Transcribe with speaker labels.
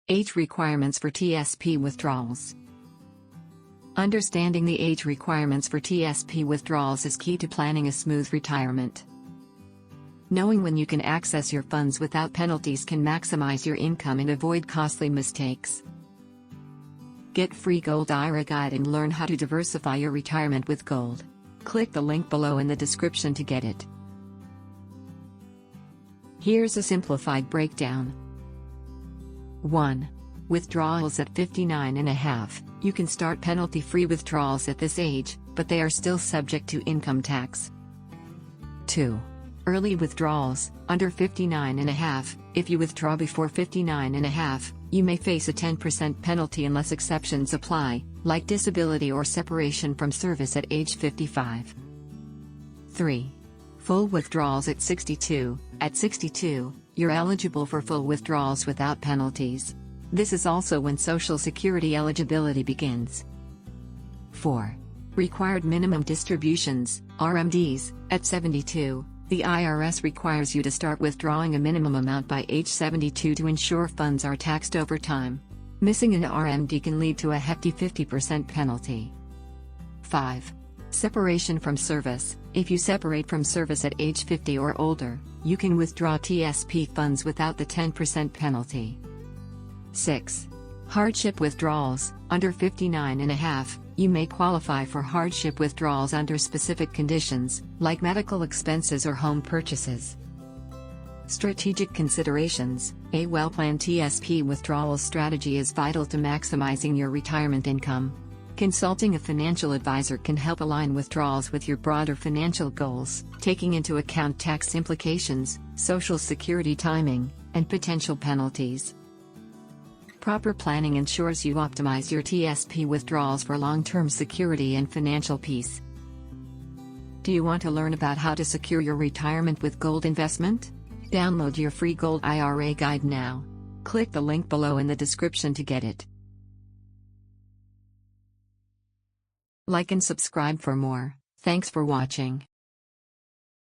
Speaker 1: Age requirements for TSP withdrawals. Understanding the age requirements for TSP withdrawals is key to planning a smooth retirement. Knowing when you can access your funds without penalties can maximize your income and avoid costly mistakes. Get free Gold IRA guide and learn how to diversify your retirement with gold. Click the link below in the description to get it. Here's a simplified breakdown. 1. Withdrawals at 59.5. You can start penalty-free withdrawals at this age, but they are still subject to income tax. 2. Early withdrawals, under 59.5. If you withdraw before 59.5, you may face a 10% penalty unless exceptions apply, like disability or separation from service at age 55. 3. Full withdrawals at 62. At 62, you're eligible for full withdrawals without penalties. This is also when Social Security eligibility begins. 4. Required minimum distributions, RMDs, at 72. The IRS requires you to start withdrawing a minimum amount by age 72 to ensure funds are taxed over time. Missing an RMD can lead to a hefty 50% penalty. 5. Separation from service. If you separate from service at age 50 or older, you can withdraw TSP funds without the 10% penalty. 6. Hardship withdrawals, under 59.5. You may qualify for hardship withdrawals under specific conditions, like medical expenses or home purchases. Strategic considerations. A well-planned TSP withdrawal strategy is vital to maximizing your retirement income. Consulting a financial advisor can help align withdrawals with your broader financial goals, taking into account tax implications, Social Security timing, and potential penalties. Proper planning ensures you optimize your TSP withdrawals for long-term security and financial peace. Do you want to learn about how to secure your retirement with gold investment? Download your free Gold IRA guide now. Click the link below in the description to get it. Like and subscribe for more. Thanks for watching.